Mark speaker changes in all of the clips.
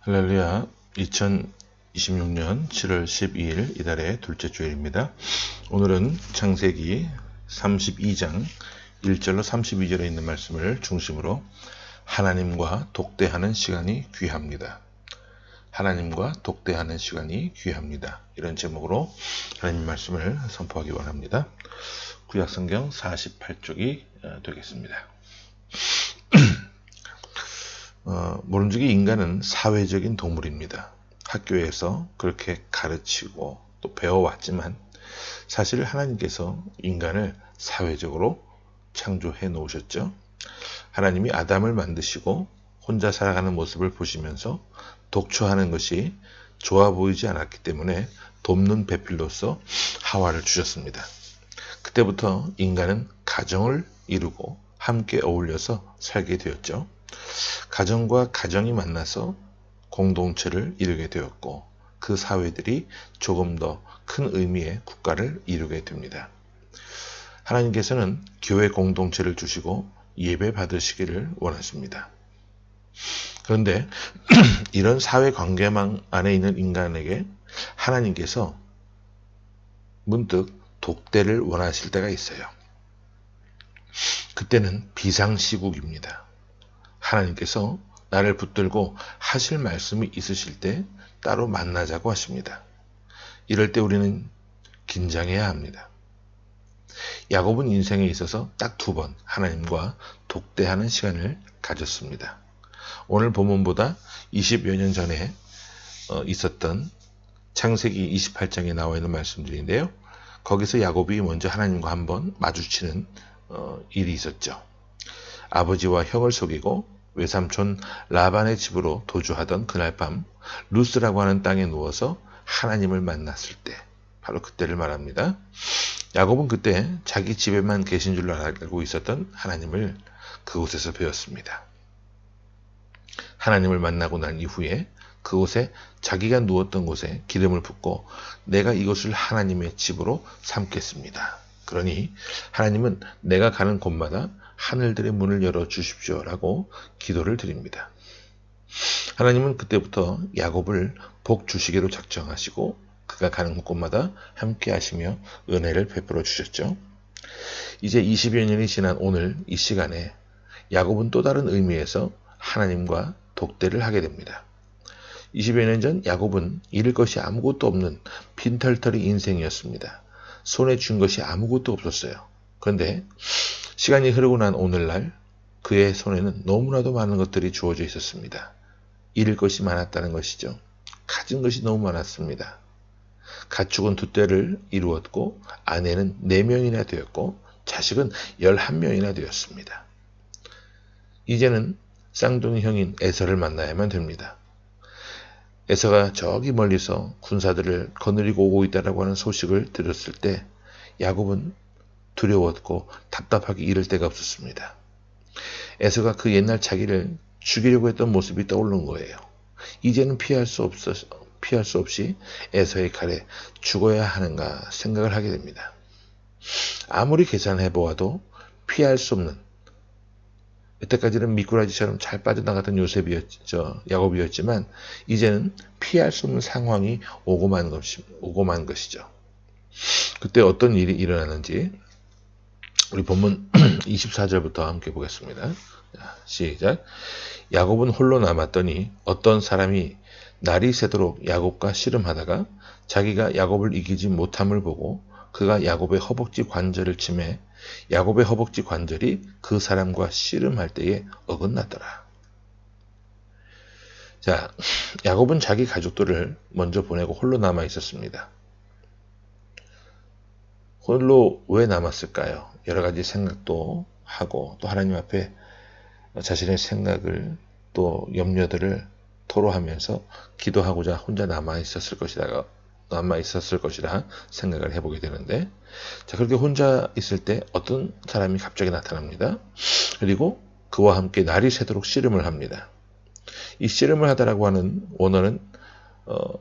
Speaker 1: 할렐루야. 2026년 7월 12일 이달의 둘째 주일입니다. 오늘은 창세기 32장 1절로 32절에 있는 말씀을 중심으로 하나님과 독대하는 시간이 귀합니다. 하나님과 독대하는 시간이 귀합니다. 이런 제목으로 하나님 말씀을 선포하기 원합니다. 구약성경 48쪽이 되겠습니다. 모름지기 인간은 사회적인 동물입니다. 학교에서 그렇게 가르치고 또 배워왔지만 사실 하나님께서 인간을 사회적으로 창조해 놓으셨죠. 하나님이 아담을 만드시고 혼자 살아가는 모습을 보시면서 독초하는 것이 좋아 보이지 않았기 때문에 돕는 배필로서 하와를 주셨습니다. 그때부터 인간은 가정을 이루고 함께 어울려서 살게 되었죠. 가정과 가정이 만나서 공동체를 이루게 되었고 그 사회들이 조금 더 큰 의미의 국가를 이루게 됩니다. 하나님께서는 교회 공동체를 주시고 예배 받으시기를 원하십니다. 그런데 이런 사회 관계망 안에 있는 인간에게 하나님께서 문득 독대를 원하실 때가 있어요. 그때는 비상시국입니다. 하나님께서 나를 붙들고 하실 말씀이 있으실 때 따로 만나자고 하십니다. 이럴 때 우리는 긴장해야 합니다. 야곱은 인생에 있어서 딱 2번 하나님과 독대하는 시간을 가졌습니다. 오늘 본문보다 20여 년 전에 있었던 창세기 28장에 나와 있는 말씀들인데요. 거기서 야곱이 먼저 하나님과 한번 마주치는 일이 있었죠. 아버지와 형을 속이고 외삼촌 라반의 집으로 도주하던 그날 밤 루스라고 하는 땅에 누워서 하나님을 만났을 때 바로 그때를 말합니다. 야곱은 그때 자기 집에만 계신 줄로 알고 있었던 하나님을 그곳에서 배웠습니다. 하나님을 만나고 난 이후에 그곳에 자기가 누웠던 곳에 기름을 붓고 내가 이곳을 하나님의 집으로 삼겠습니다. 그러니 하나님은 내가 가는 곳마다 하늘들의 문을 열어 주십시오라고 기도를 드립니다. 하나님은 그때부터 야곱을 복 주시기로 작정하시고 그가 가는 곳마다 함께 하시며 은혜를 베풀어 주셨죠. 이제 20여 년이 지난 오늘 이 시간에 야곱은 또 다른 의미에서 하나님과 독대를 하게 됩니다. 20여 년 전 야곱은 잃을 것이 아무것도 없는 빈털터리 인생이었습니다. 손에 쥔 것이 아무것도 없었어요. 그런데 시간이 흐르고 난 오늘날 그의 손에는 너무나도 많은 것들이 주어져 있었습니다. 잃을 것이 많았다는 것이죠. 가진 것이 너무 많았습니다. 가축은 2떼를 이루었고 아내는 4명이나 되었고 자식은 11명이나 되었습니다. 이제는 쌍둥이 형인 에서를 만나야만 됩니다. 에서가 저기 멀리서 군사들을 거느리고 오고 있다고 하는 소식을 들었을 때 야곱은 두려웠고 답답하기 이를 데가 없었습니다. 에서가 그 옛날 자기를 죽이려고 했던 모습이 떠오른 거예요. 이제는 피할 수 없이 에서의 칼에 죽어야 하는가 생각을 하게 됩니다. 아무리 계산해 보아도 피할 수 없는, 여태까지는 미꾸라지처럼 잘 빠져나갔던 야곱이었지만 이제는 피할 수 없는 상황이 오고 만 것이죠. 그때 어떤 일이 일어나는지 우리 본문 24절부터 함께 보겠습니다. 시작. 야곱은 홀로 남았더니 어떤 사람이 날이 새도록 야곱과 씨름하다가 자기가 야곱을 이기지 못함을 보고 그가 야곱의 허벅지 관절을 치매 야곱의 허벅지 관절이 그 사람과 씨름할 때에 어긋났더라. 자, 야곱은 자기 가족들을 먼저 보내고 홀로 남아 있었습니다. 홀로 왜 남았을까요? 여러 가지 생각도 하고 또 하나님 앞에 자신의 생각을 또 염려들을 토로하면서 기도하고자 혼자 남아 있었을 것이라 생각을 해보게 되는데, 자, 그렇게 혼자 있을 때 어떤 사람이 갑자기 나타납니다. 그리고 그와 함께 날이 새도록 씨름을 합니다. 이 씨름을 하다라고 하는 원어는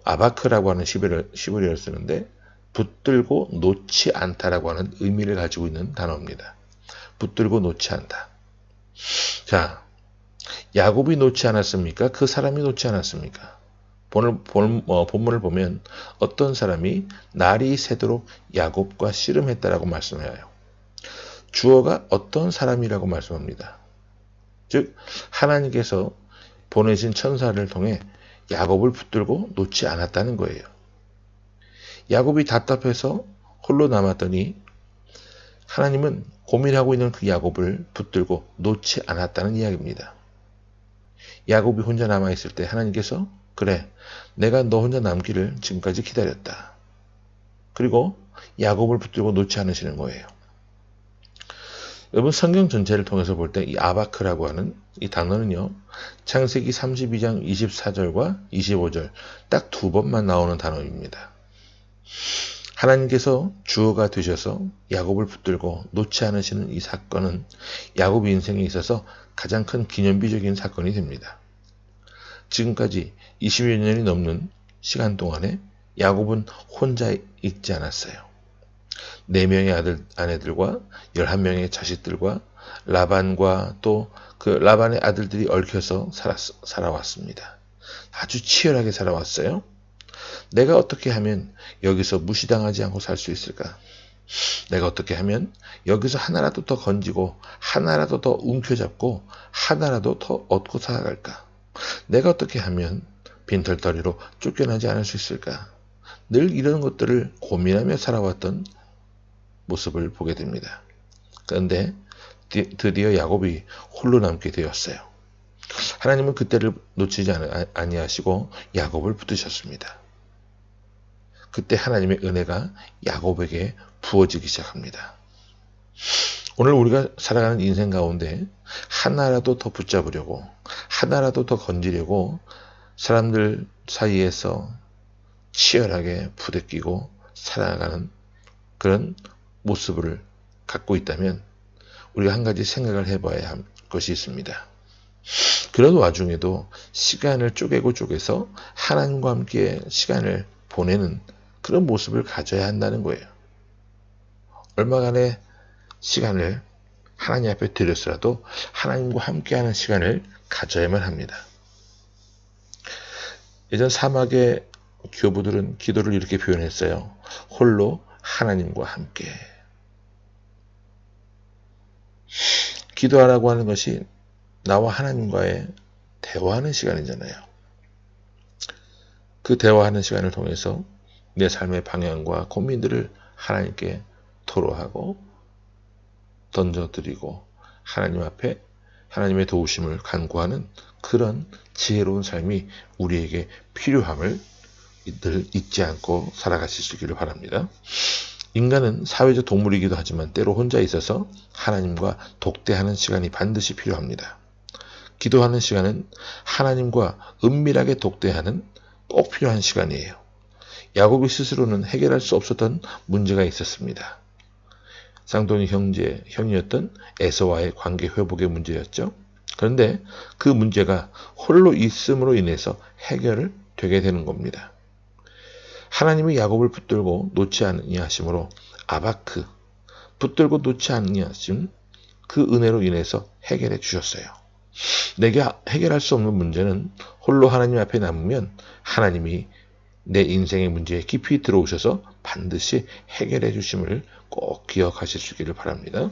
Speaker 1: 아바크라고 하는 시브리어를 쓰는데 붙들고 놓지 않다라고 하는 의미를 가지고 있는 단어입니다. 붙들고 놓지 않다. 자, 야곱이 놓지 않았습니까? 그 사람이 놓지 않았습니까? 본문을 보면 어떤 사람이 날이 새도록 야곱과 씨름했다라고 말씀해요. 주어가 어떤 사람이라고 말씀합니다. 즉 하나님께서 보내신 천사를 통해 야곱을 붙들고 놓지 않았다는 거예요. 야곱이 답답해서 홀로 남았더니 하나님은 고민하고 있는 그 야곱을 붙들고 놓지 않았다는 이야기입니다. 야곱이 혼자 남아있을 때 하나님께서 그래, 내가 너 혼자 남기를 지금까지 기다렸다. 그리고 야곱을 붙들고 놓지 않으시는 거예요. 여러분 성경 전체를 통해서 볼 때 이 아바크라고 하는 이 단어는요. 창세기 32장 24절과 25절 딱 두 번만 나오는 단어입니다. 하나님께서 주어가 되셔서 야곱을 붙들고 놓지 않으시는 이 사건은 야곱 인생에 있어서 가장 큰 기념비적인 사건이 됩니다. 지금까지 20여 년이 넘는 시간 동안에 야곱은 혼자 있지 않았어요. 4명의 아내들과 11명의 자식들과 라반과 또 그 라반의 아들들이 얽혀서 살아왔습니다. 아주 치열하게 살아왔어요. 내가 어떻게 하면 여기서 무시당하지 않고 살 수 있을까? 내가 어떻게 하면 여기서 하나라도 더 건지고 하나라도 더 움켜잡고 하나라도 더 얻고 살아갈까? 내가 어떻게 하면 빈털터리로 쫓겨나지 않을 수 있을까? 늘 이런 것들을 고민하며 살아왔던 모습을 보게 됩니다. 그런데 드디어 야곱이 홀로 남게 되었어요. 하나님은 그때를 놓치지 아니하시고 야곱을 붙드셨습니다. 그때 하나님의 은혜가 야곱에게 부어지기 시작합니다. 오늘 우리가 살아가는 인생 가운데 하나라도 더 붙잡으려고 하나라도 더 건지려고 사람들 사이에서 치열하게 부대끼고 살아가는 그런 모습을 갖고 있다면 우리가 한 가지 생각을 해봐야 할 것이 있습니다. 그런 와중에도 시간을 쪼개서 하나님과 함께 시간을 보내는 그런 모습을 가져야 한다는 거예요. 얼마간의 시간을 하나님 앞에 드렸으라도 하나님과 함께하는 시간을 가져야만 합니다. 예전 사막의 교부들은 기도를 이렇게 표현했어요. 홀로 하나님과 함께. 기도하라고 하는 것이 나와 하나님과의 대화하는 시간이잖아요. 그 대화하는 시간을 통해서 내 삶의 방향과 고민들을 하나님께 토로하고 던져드리고 하나님 앞에 하나님의 도우심을 간구하는 그런 지혜로운 삶이 우리에게 필요함을 늘 잊지 않고 살아가실 수 있기를 바랍니다. 인간은 사회적 동물이기도 하지만 때로 혼자 있어서 하나님과 독대하는 시간이 반드시 필요합니다. 기도하는 시간은 하나님과 은밀하게 독대하는 꼭 필요한 시간이에요. 야곱이 스스로는 해결할 수 없었던 문제가 있었습니다. 쌍둥이 형이었던 에서와의 관계 회복의 문제였죠. 그런데 그 문제가 홀로 있음으로 인해서 해결을 되게 되는 겁니다. 하나님이 야곱을 붙들고 놓지 아니하심으로 아바크, 붙들고 놓지 아니하심, 그 은혜로 인해서 해결해 주셨어요. 내게 해결할 수 없는 문제는 홀로 하나님 앞에 남으면 하나님이 내 인생의 문제에 깊이 들어오셔서 반드시 해결해 주심을 꼭 기억하실 수 있기를 바랍니다.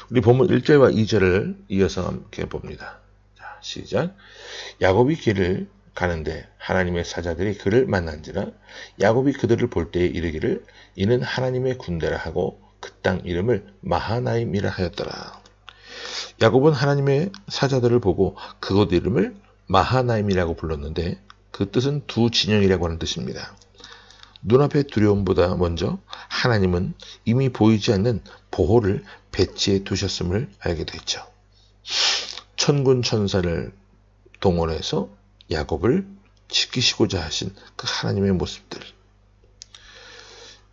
Speaker 1: 우리 본문 1절과 2절을 이어서 함께 봅니다. 자, 시작. 야곱이 길을 가는데 하나님의 사자들이 그를 만난지라 야곱이 그들을 볼 때에 이르기를 이는 하나님의 군대라 하고 그 땅 이름을 마하나임이라 하였더라. 야곱은 하나님의 사자들을 보고 그곳 이름을 마하나임이라고 불렀는데 그 뜻은 두 진영이라고 하는 뜻입니다. 눈앞의 두려움보다 먼저 하나님은 이미 보이지 않는 보호를 배치해 두셨음을 알게 됐죠. 천군 천사를 동원해서 야곱을 지키시고자 하신 그 하나님의 모습들.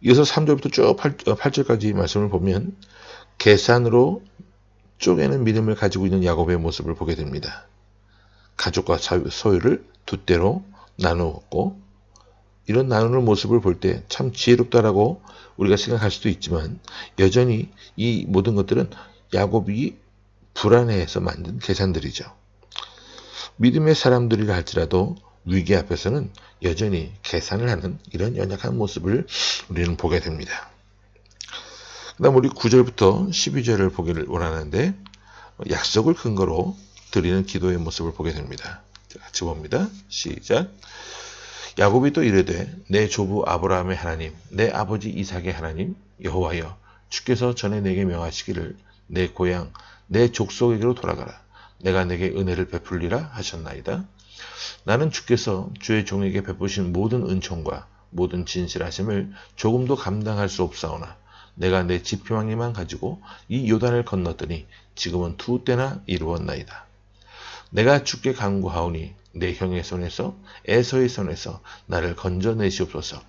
Speaker 1: 이어서 3절부터 쭉 8절까지 말씀을 보면 계산으로 쪼개는 믿음을 가지고 있는 야곱의 모습을 보게 됩니다. 가족과 소유를 두 때로 나누었고 이런 나누는 모습을 볼 때 참 지혜롭다라고 우리가 생각할 수도 있지만 여전히 이 모든 것들은 야곱이 불안해해서 만든 계산들이죠. 믿음의 사람들이라 할지라도 위기 앞에서는 여전히 계산을 하는 이런 연약한 모습을 우리는 보게 됩니다. 그 다음 우리 9절부터 12절을 보기를 원하는데 약속을 근거로 드리는 기도의 모습을 보게 됩니다. 같이 봅니다. 시작. 야곱이 또 이르되 내 조부 아브라함의 하나님 내 아버지 이삭의 하나님 여호와여 주께서 전에 내게 명하시기를 내 고향 내 족속에게로 돌아가라 내가 내게 은혜를 베풀리라 하셨나이다. 나는 주께서 주의 종에게 베푸신 모든 은총과 모든 진실하심을 조금도 감당할 수 없사오나 내가 내 지팡이만 가지고 이 요단을 건넜더니 지금은 2때나 이루었나이다. 내가 주께 간구하오니 내 형의 손에서 에서의 손에서 나를 건져내시옵소서.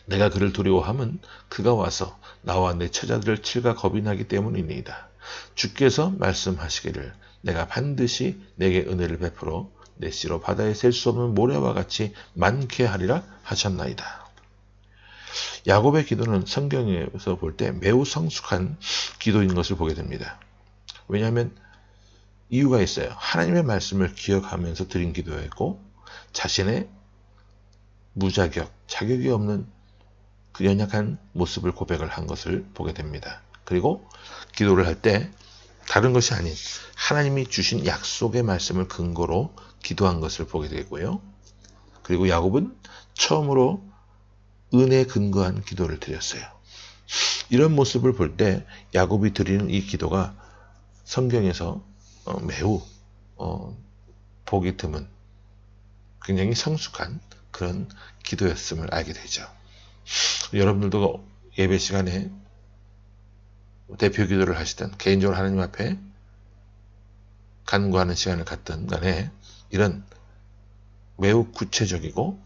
Speaker 1: 내가 그를 두려워함은 그가 와서 나와 내 처자들을 칠까 겁이 나기 때문이니이다. 주께서 말씀하시기를 내가 반드시 내게 은혜를 베풀어 내 씨로 바다에 셀 수 없는 모래와 같이 많게 하리라 하셨나이다. 야곱의 기도는 성경에서 볼 때 매우 성숙한 기도인 것을 보게 됩니다. 왜냐하면 이유가 있어요. 하나님의 말씀을 기억하면서 드린 기도였고 자신의 무자격, 자격이 없는 그 연약한 모습을 고백을 한 것을 보게 됩니다. 그리고 기도를 할 때 다른 것이 아닌 하나님이 주신 약속의 말씀을 근거로 기도한 것을 보게 되고요. 그리고 야곱은 처음으로 은혜에 근거한 기도를 드렸어요. 이런 모습을 볼 때 야곱이 드리는 이 기도가 성경에서 매우 보기 드문 굉장히 성숙한 그런 기도였음을 알게 되죠. 여러분들도 예배 시간에 대표 기도를 하시든 개인적으로 하나님 앞에 간구하는 시간을 갖든 간에 이런 매우 구체적이고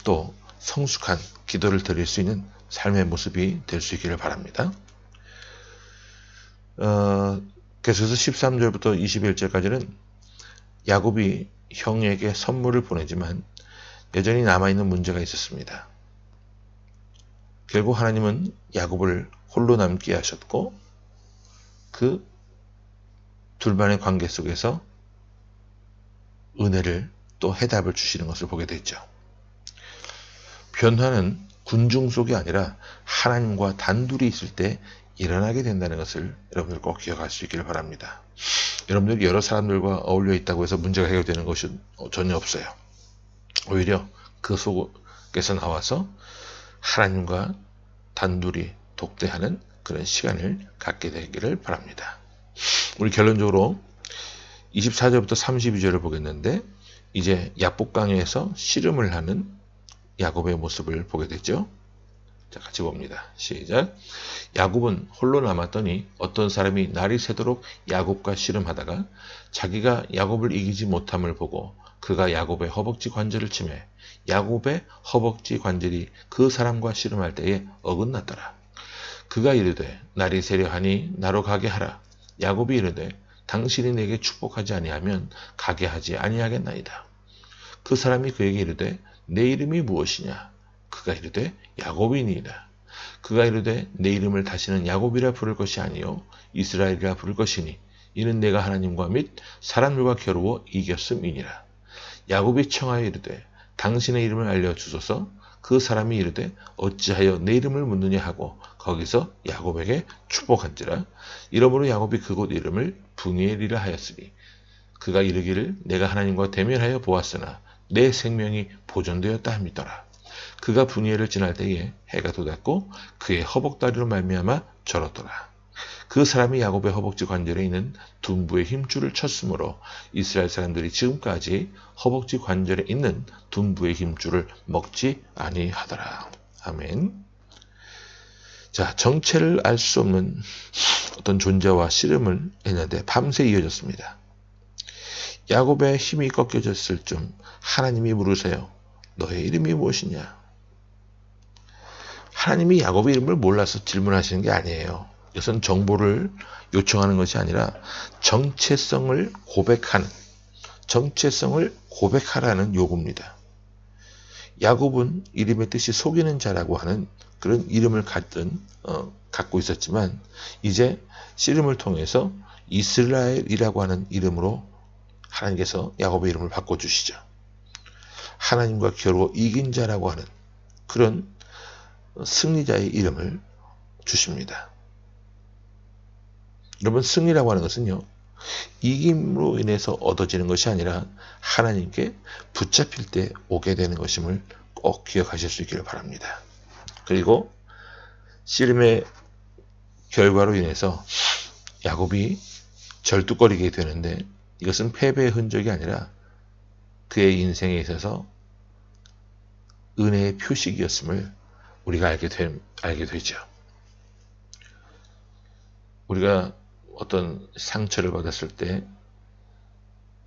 Speaker 1: 또 성숙한 기도를 드릴 수 있는 삶의 모습이 될 수 있기를 바랍니다. 계속해서 13절부터 21절까지는 야곱이 형에게 선물을 보내지만 여전히 남아있는 문제가 있었습니다. 결국 하나님은 야곱을 홀로 남게 하셨고 그 둘만의 관계 속에서 은혜를 또 해답을 주시는 것을 보게 됐죠. 변화는 군중 속이 아니라 하나님과 단둘이 있을 때 일어나게 된다는 것을 여러분들 꼭 기억할 수 있기를 바랍니다. 여러분들이 여러 사람들과 어울려 있다고 해서 문제가 해결되는 것이 전혀 없어요. 오히려 그 속에서 나와서 하나님과 단둘이 독대하는 그런 시간을 갖게 되기를 바랍니다. 우리 결론적으로 24절부터 32절을 보겠는데 이제 야복강에서 씨름을 하는 야곱의 모습을 보게 되죠. 자, 같이 봅니다. 시작. 야곱은 홀로 남았더니 어떤 사람이 날이 새도록 야곱과 씨름하다가 자기가 야곱을 이기지 못함을 보고 그가 야곱의 허벅지 관절을 치매 야곱의 허벅지 관절이 그 사람과 씨름할 때에 어긋났더라. 그가 이르되 날이 새려 하니 나로 가게 하라. 야곱이 이르되 당신이 내게 축복하지 아니하면 가게 하지 아니하겠나이다. 그 사람이 그에게 이르되 내 이름이 무엇이냐? 그가 이르되 야곱이니이다. 그가 이르되 내 이름을 다시는 야곱이라 부를 것이 아니요 이스라엘이라 부를 것이니 이는 내가 하나님과 및 사람들과 겨루어 이겼음이니라. 야곱이 청하여 이르되 당신의 이름을 알려주소서. 그 사람이 이르되 어찌하여 내 이름을 묻느냐 하고 거기서 야곱에게 축복한지라. 이러므로 야곱이 그곳 이름을 브니엘이라 하였으니 그가 이르기를 내가 하나님과 대면하여 보았으나 내 생명이 보존되었다 함이더라. 그가 브니엘을 지날 때에 해가 돋았고 그의 허벅다리로 말미암아 절었더라. 그 사람이 야곱의 허벅지 관절에 있는 둔부의 힘줄을 쳤으므로 이스라엘 사람들이 지금까지 허벅지 관절에 있는 둔부의 힘줄을 먹지 아니하더라. 아멘. 자, 정체를 알 수 없는 어떤 존재와 씨름을 했는데 밤새 이어졌습니다. 야곱의 힘이 꺾여졌을 쯤 하나님이 물으세요. 너의 이름이 무엇이냐? 하나님이 야곱의 이름을 몰라서 질문하시는 게 아니에요. 이것은 정보를 요청하는 것이 아니라 정체성을 고백하라는 요구입니다. 야곱은 이름의 뜻이 속이는 자라고 하는 그런 이름을 갖고 있었지만 이제 씨름을 통해서 이스라엘이라고 하는 이름으로 하나님께서 야곱의 이름을 바꿔주시죠. 하나님과 겨루어 이긴 자라고 하는 그런 승리자의 이름을 주십니다. 여러분, 승리라고 하는 것은요, 이김으로 인해서 얻어지는 것이 아니라 하나님께 붙잡힐 때 오게 되는 것임을 꼭 기억하실 수 있기를 바랍니다. 그리고 씨름의 결과로 인해서 야곱이 절뚝거리게 되는데, 이것은 패배의 흔적이 아니라 그의 인생에 있어서 은혜의 표식이었음을 우리가 알게 되죠. 우리가 어떤 상처를 받았을 때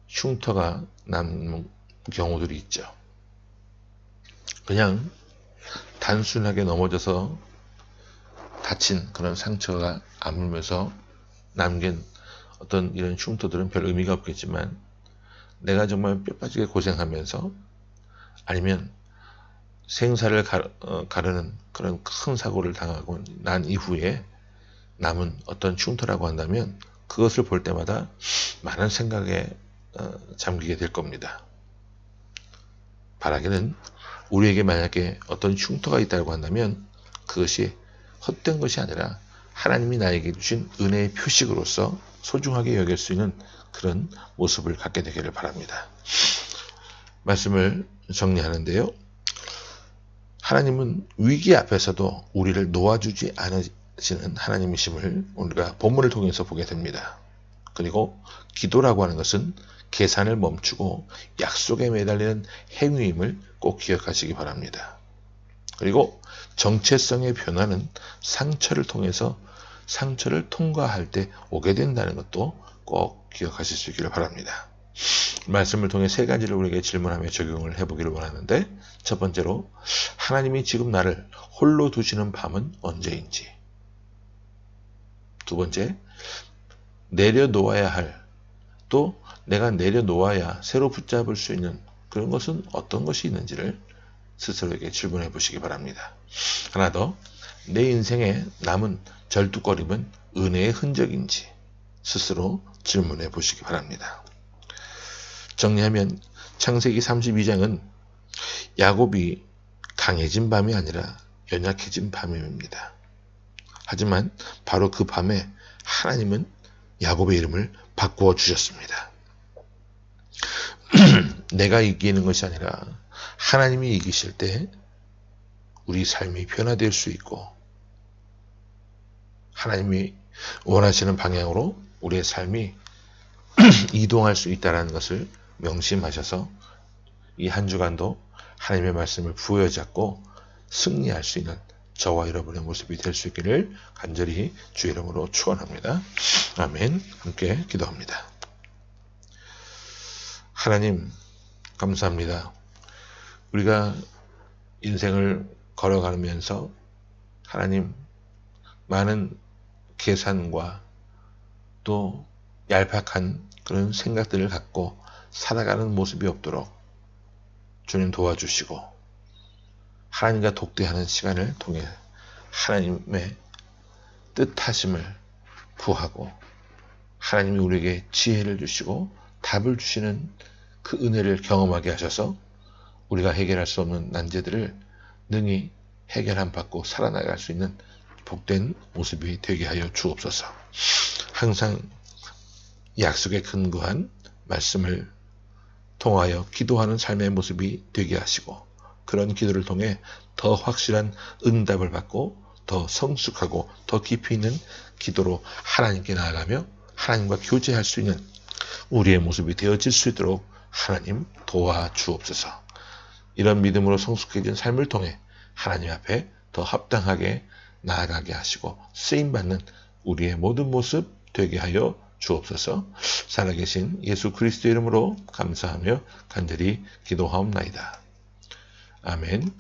Speaker 1: 흉터가 남는 경우들이 있죠. 그냥 단순하게 넘어져서 다친 그런 상처가 아물면서 남긴 어떤 이런 흉터들은 별 의미가 없겠지만, 내가 정말 뼈빠지게 고생하면서 아니면 생사를 가르는 그런 큰 사고를 당하고 난 이후에 남은 어떤 흉터라고 한다면, 그것을 볼 때마다 많은 생각에 잠기게 될 겁니다. 바라기는 우리에게 만약에 어떤 흉터가 있다고 한다면 그것이 헛된 것이 아니라 하나님이 나에게 주신 은혜의 표식으로서 소중하게 여길 수 있는 그런 모습을 갖게 되기를 바랍니다. 말씀을 정리하는데요. 하나님은 위기 앞에서도 우리를 놓아주지 않으시는 하나님이심을 우리가 본문을 통해서 보게 됩니다. 그리고 기도라고 하는 것은 계산을 멈추고 약속에 매달리는 행위임을 꼭 기억하시기 바랍니다. 그리고 정체성의 변화는 상처를 통해서 상처를 통과할 때 오게 된다는 것도 꼭 기억하실 수 있기를 바랍니다. 말씀을 통해 세 가지를 우리에게 질문하며 적용을 해보기를 원하는데, 첫 번째로 하나님이 지금 나를 홀로 두시는 밤은 언제인지, 두 번째, 내려놓아야 할, 또 내가 내려놓아야 새로 붙잡을 수 있는 그런 것은 어떤 것이 있는지를 스스로에게 질문해 보시기 바랍니다. 하나 더, 내 인생에 남은 절뚝거림은 은혜의 흔적인지 스스로 질문해 보시기 바랍니다. 정리하면 창세기 32장은 야곱이 강해진 밤이 아니라 연약해진 밤입니다. 하지만 바로 그 밤에 하나님은 야곱의 이름을 바꾸어 주셨습니다. 내가 이기는 것이 아니라 하나님이 이기실 때 우리 삶이 변화될 수 있고, 하나님이 원하시는 방향으로 우리의 삶이 이동할 수 있다는 것을 명심하셔서 이 한 주간도 하나님의 말씀을 부여잡고 승리할 수 있는 저와 여러분의 모습이 될 수 있기를 간절히 주 이름으로 축원합니다. 아멘. 함께 기도합니다. 하나님, 감사합니다. 우리가 인생을 걸어가면서 하나님, 많은 계산과 또 얄팍한 그런 생각들을 갖고 살아가는 모습이 없도록 주님 도와주시고, 하나님과 독대하는 시간을 통해 하나님의 뜻하심을 구하고, 하나님이 우리에게 지혜를 주시고 답을 주시는 그 은혜를 경험하게 하셔서 우리가 해결할 수 없는 난제들을 능히 해결함 받고 살아나갈 수 있는 복된 모습이 되게 하여 주옵소서. 항상 약속에 근거한 말씀을 통하여 기도하는 삶의 모습이 되게 하시고, 그런 기도를 통해 더 확실한 응답을 받고 더 성숙하고 더 깊이 있는 기도로 하나님께 나아가며 하나님과 교제할 수 있는 우리의 모습이 되어질 수 있도록 하나님 도와주옵소서. 이런 믿음으로 성숙해진 삶을 통해 하나님 앞에 더 합당하게 나아가게 하시고 쓰임받는 우리의 모든 모습 되게 하여 주옵소서. 살아계신 예수 그리스도 이름으로 감사하며 간절히 기도하옵나이다. 아멘.